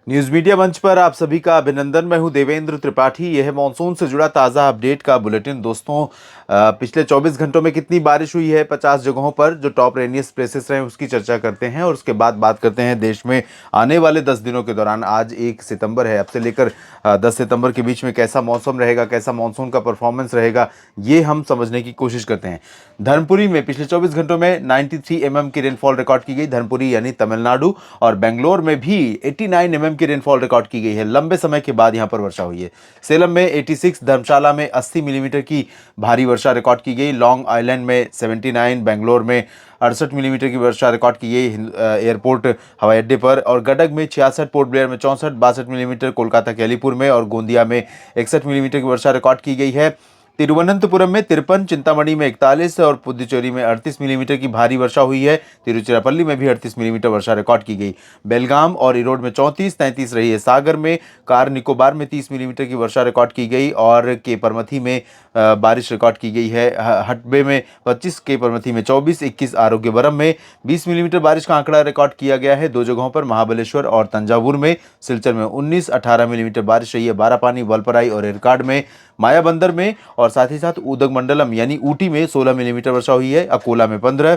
News media मंच पर आप सभी का अभिनंदन। मैं हूं देवेंद्र त्रिपाठी। यह है मॉनसून से जुड़ा ताज़ा अपडेट का बुलेटिन। दोस्तों, पिछले 24 घंटों में कितनी बारिश हुई है 50 जगहों पर, जो टॉप रेनियस्ट प्लेसेस रहे उसकी चर्चा करते हैं और उसके बाद बात करते हैं देश में आने वाले 10 दिनों के दौरान। आज 1 सितंबर है, अब से लेकर 10 सितंबर के बीच में कैसा मौसम रहेगा, कैसा मॉनसून का परफॉर्मेंस रहेगा, ये हम समझने की कोशिश करते हैं। धर्मपुरी में पिछले 24 घंटों में 93 mm की रेनफॉल रिकॉर्ड की गई। धर्मपुरी यानी तमिलनाडु। और बेंगलोर में भी 89 mm की रेनफॉल रिकॉर्ड की गई है। लंबे समय के बाद यहां पर वर्षा हुई है। सेलम में 86, धर्मशाला में 80 मिलीमीटर की भारी वर्षा रिकॉर्ड की गई। लॉन्ग आइलैंड में 79, बेंगलोर में 68 मिलीमीटर की वर्षा रिकॉर्ड की गई एयरपोर्ट हवाई अड्डे पर। और गडक में 66, पोर्ट ब्लेयर में 64, 62 मिलीमीटर, कोलकाता के अलीपुर में और गोंदिया में 61 मिलीमीटर की वर्षा रिकॉर्ड की गई है। तिरुवनंतपुरम में 53, चिंतामणि में 41 और पुदुचेरी में 38 मिलीमीटर की भारी वर्षा हुई है। तिरुचिरापल्ली में भी 38 मिलीमीटर वर्षा रिकॉर्ड की गई। बेलगाम और इरोड में 34, 33 रही है। सागर में, कार निकोबार में 30 मिलीमीटर की वर्षा रिकॉर्ड की गई और के परमथी में बारिश रिकॉर्ड की गई है। हटबे में 25, के परमथी में 24, 21 आरोग्यवरम में 20 मिलीमीटर बारिश का आंकड़ा रिकॉर्ड किया गया है। दो जगहों पर, महाबलेश्वर और तंजावुर में। सिलचर में 19, 18 मिलीमीटर बारिश रही है। बारापानी, वलपराई और एरकाड में, मायाबंदर में और साथ ही साथ उदगमंडलम यानी ऊटी में 16 मिलीमीटर वर्षा हुई है। अकोला में 15,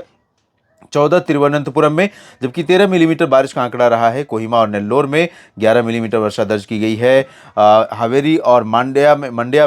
14 तिरुवनंतपुरम में, जबकि 13 मिलीमीटर बारिश का आंकड़ा रहा है। कोहिमा और नेल्लोर में 11 मिलीमीटर वर्षा दर्ज की गई है। हावेरी और मंड्या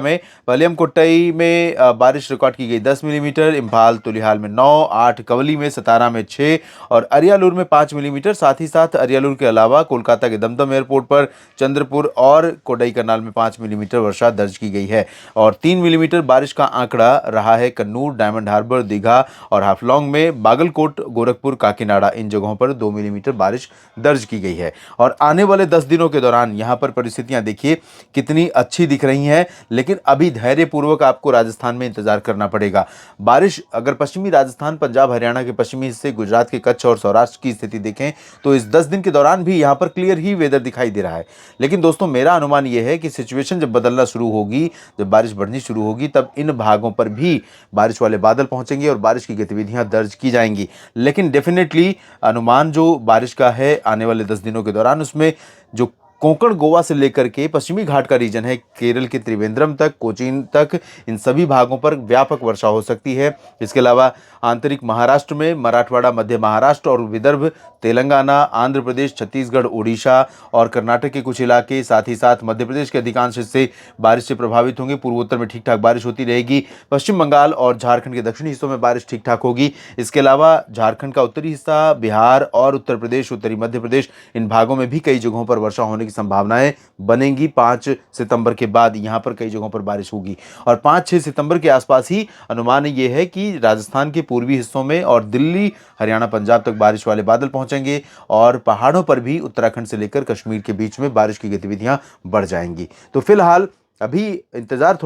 में पलियमकोट्टई में बारिश रिकॉर्ड की गई 10 मिलीमीटर। इम्फाल तुलिहाल में 9, 8 कवली में, सतारा में 6 और अरियालूर में 5 मिलीमीटर। साथ ही साथ अरियालूर के अलावा कोलकाता के दमदम एयरपोर्ट पर, चंद्रपुर और कोडाईकनाल में 5 मिलीमीटर वर्षा दर्ज की गई है। और 3 मिलीमीटर बारिश का आंकड़ा रहा है कन्नूर, डायमंड हार्बर, दीघा और हाफलॉन्ग में। बागलकोट, गोरखपुर, काकीनाडा, इन जगहों पर 2 मिलीमीटर बारिश दर्ज की गई है। और आने वाले 10 दिनों के दौरान यहां पर परिस्थितियां देखिए कितनी अच्छी दिख रही हैं। लेकिन अभी धैर्यपूर्वक आपको राजस्थान में इंतजार करना पड़ेगा। बारिश अगर पश्चिमी राजस्थान, पंजाब, हरियाणा के पश्चिमी हिस्से, गुजरात के कच्छ और सौराष्ट्र की स्थिति देखें तो इस 10 दिन के दौरान भी यहां पर क्लियर ही वेदर दिखाई दे रहा है। लेकिन दोस्तों, मेरा अनुमान यह है कि सिचुएशन जब बदलना शुरू होगी, जब बारिश बढ़नी शुरू होगी, तब इन भागों पर भी बारिश वाले बादल पहुंचेंगे और बारिश की गतिविधियां दर्ज की जाएंगी। लेकिन डेफिनेटली अनुमान जो बारिश का है आने वाले 10 दिनों के दौरान, उसमें जो कोंकण, गोवा से लेकर के पश्चिमी घाट का रीजन है, केरल के त्रिवेंद्रम तक, कोचीन तक, इन सभी भागों पर व्यापक वर्षा हो सकती है। इसके अलावा आंतरिक महाराष्ट्र में, मराठवाड़ा, मध्य महाराष्ट्र और विदर्भ, तेलंगाना, आंध्र प्रदेश, छत्तीसगढ़, उड़ीसा और कर्नाटक के कुछ इलाके, साथ ही साथ मध्य प्रदेश के अधिकांश हिस्से बारिश से प्रभावित होंगे। पूर्वोत्तर में ठीक ठाक बारिश होती रहेगी। पश्चिम बंगाल और झारखंड के दक्षिणी हिस्सों में बारिश ठीक ठाक होगी। इसके अलावा झारखंड का उत्तरी हिस्सा, बिहार और उत्तर प्रदेश, उत्तरी मध्य प्रदेश, इन भागों में भी कई जगहों पर वर्षा होने की संभावनाएं बनेंगी। 5 सितंबर के बाद यहां पर कई जगहों पर बारिश होगी और 5-6 सितंबर के आसपास ही अनुमान यह है कि राजस्थान के पूर्वी हिस्सों में और दिल्ली, हरियाणा, पंजाब तक बारिश वाले बादल पहुंचेंगे और पहाड़ों पर भी उत्तराखंड से लेकर कश्मीर के बीच में बारिश की गतिविधियां बढ़ जाएंगी। तो फिलहाल अभी इंतजार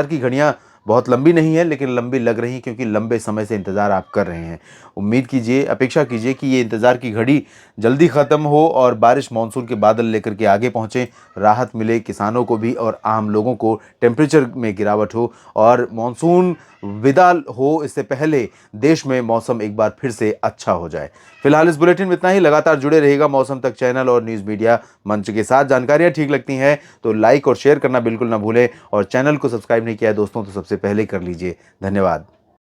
की घड़ियां बहुत लंबी नहीं है, लेकिन लंबी लग रही है क्योंकि लंबे समय से इंतजार आप कर रहे हैं। उम्मीद कीजिए, अपेक्षा कीजिए कि ये इंतजार की घड़ी जल्दी खत्म हो और बारिश मानसून के बादल लेकर के आगे पहुंचे, राहत मिले किसानों को भी और आम लोगों को, टेम्परेचर में गिरावट हो और मानसून विदा हो इससे पहले देश में मौसम एक बार फिर से अच्छा हो जाए। फिलहाल इस बुलेटिन में इतना ही। लगातार जुड़े रहेगा मौसम तक चैनल और न्यूज़ मीडिया मंच के साथ। जानकारियां ठीक लगती हैं तो लाइक और शेयर करना बिल्कुल ना भूलें और चैनल को सब्सक्राइब नहीं किया है दोस्तों तो सबसे पहले कर लीजिए। धन्यवाद।